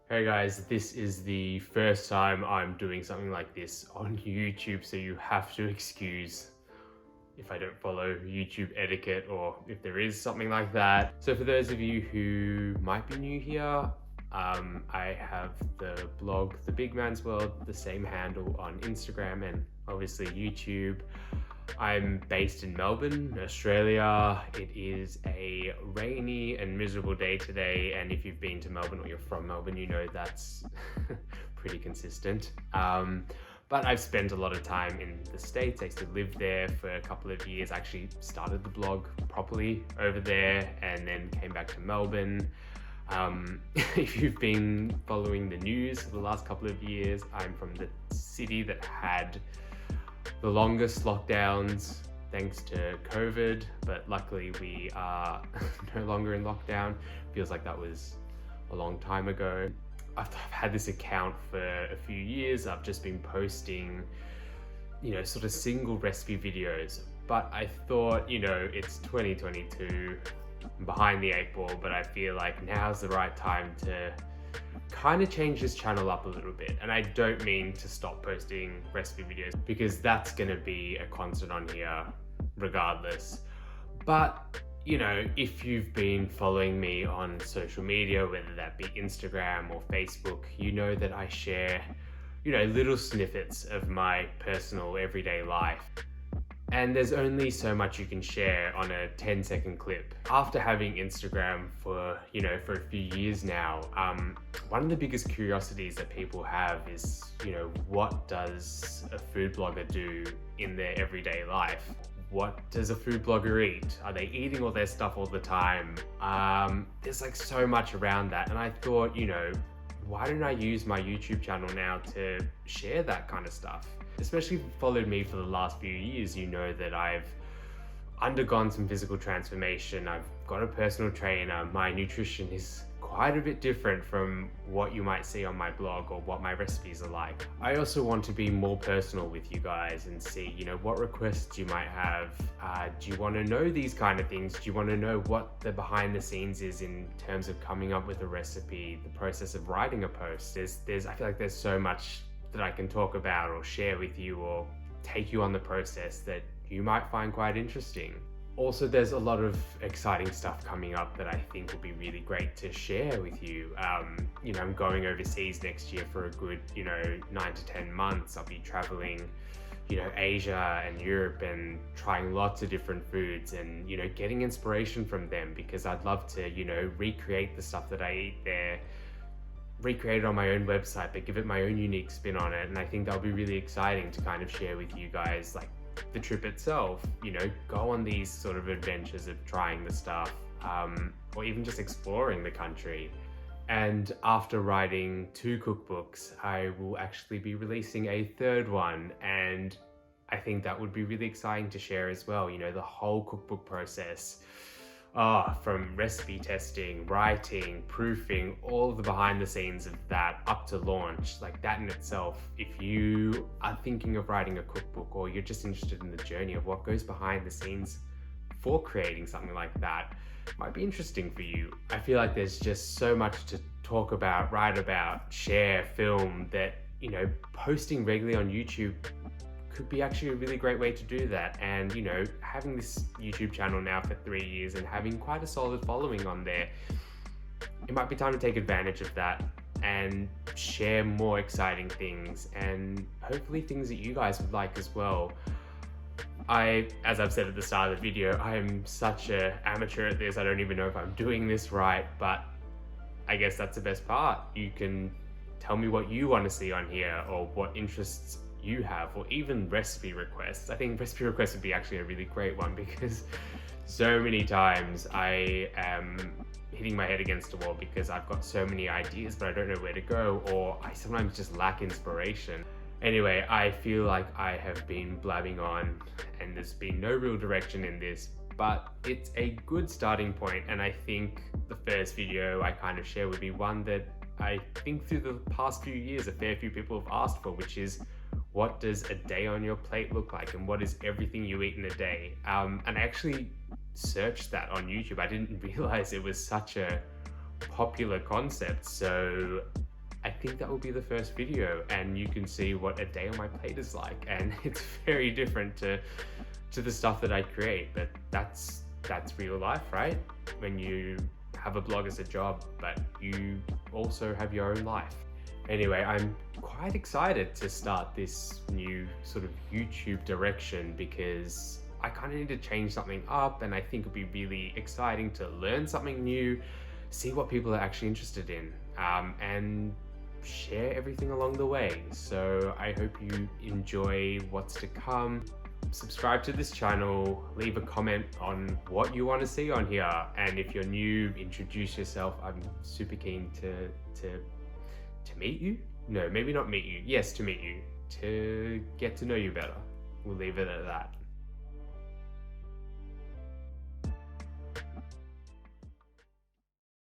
Hey guys, this is the first time I'm doing something like this on YouTube, so you have to excuse if I don't follow YouTube etiquette or if there is something like that. So for those of you who might be new here, I have the blog, The Big Man's World, the same handle on Instagram and obviously YouTube. I'm based in Melbourne, Australia. It is a rainy and miserable day today, and if you've been to Melbourne or you're from Melbourne, you know that's pretty consistent. But I've spent a lot of time in the States. I used to live there for a couple of years. I actually started the blog properly over there and then came back to Melbourne. If you've been following the news for the last couple of years, I'm from the city that had the longest lockdowns thanks to COVID, but luckily we are no longer in lockdown. Feels like that was a long time ago. I've had this account for a few years. I've just been posting, sort of single recipe videos, but I thought, it's 2022, I'm behind the eight ball, but I feel like now's the right time to kind of change this channel up a little bit. And I don't mean to stop posting recipe videos because that's going to be a constant on here regardless. But if you've been following me on social media, whether that be Instagram or Facebook, you know that I share little snippets of my personal everyday life. And there's only so much you can share on a 10-second clip. After having Instagram for a few years now, one of the biggest curiosities that people have is, what does a food blogger do in their everyday life? What does a food blogger eat? Are they eating all their stuff all the time? There's like so much around that. And I thought, why don't I use my YouTube channel now to share that kind of stuff? Especially if you've followed me for the last few years, you know that I've undergone some physical transformation. I've got a personal trainer. My nutrition is quite a bit different from what you might see on my blog or what my recipes are like. I also want to be more personal with you guys and see, what requests you might have. Do you want to know these kind of things? Do you want to know what the behind the scenes is in terms of coming up with a recipe, the process of writing a post? I feel like there's so much that I can talk about or share with you or take you on the process that you might find quite interesting. Also, there's a lot of exciting stuff coming up that I think will be really great to share with you. I'm going overseas next year for a good, 9 to 10 months. I'll be traveling, Asia and Europe and trying lots of different foods and, getting inspiration from them because I'd love to, recreate the stuff that I eat there, recreate it on my own website, but give it my own unique spin on it. And I think that'll be really exciting to kind of share with you guys, like the trip itself, go on these sort of adventures of trying the stuff, or even just exploring the country. And after writing 2 cookbooks, I will actually be releasing a 3rd one. And I think that would be really exciting to share as well, the whole cookbook process. From recipe testing, writing, proofing, all of the behind the scenes of that up to launch, like that in itself. If you are thinking of writing a cookbook or you're just interested in the journey of what goes behind the scenes for creating something like that, might be interesting for you. I feel like there's just so much to talk about, write about, share, film that, posting regularly on YouTube could be actually a really great way to do that. And having this YouTube channel now for 3 years and having quite a solid following on there, it might be time to take advantage of that and share more exciting things and hopefully things that you guys would like as well. As I've said at the start of the video, I am such an amateur at this. I don't even know if I'm doing this right, but I guess that's the best part. You can tell me what you want to see on here or what interests you have, or even recipe requests. I think recipe requests would be actually a really great one because so many times I am hitting my head against a wall because I've got so many ideas but I don't know where to go, or I sometimes just lack inspiration. Anyway, I feel like I have been blabbing on and there's been no real direction in this, but it's a good starting point. And I think the first video I kind of share would be one that I think through the past few years a fair few people have asked for, which is, what does a day on your plate look like and what is everything you eat in a day? And I actually searched that on YouTube. I didn't realize it was such a popular concept. So I think that will be the first video, and you can see what a day on my plate is like, and it's very different to the stuff that I create, but that's real life, right? When you have a blog as a job, but you also have your own life. Anyway, I'm quite excited to start this new sort of YouTube direction because I kind of need to change something up, and I think it'd be really exciting to learn something new, see what people are actually interested in, and share everything along the way. So I hope you enjoy what's to come. Subscribe to this channel, leave a comment on what you want to see on here, and if you're new, introduce yourself. I'm super keen to meet you. No, maybe not meet you. Yes, to meet you, to get to know you better. We'll leave it at that.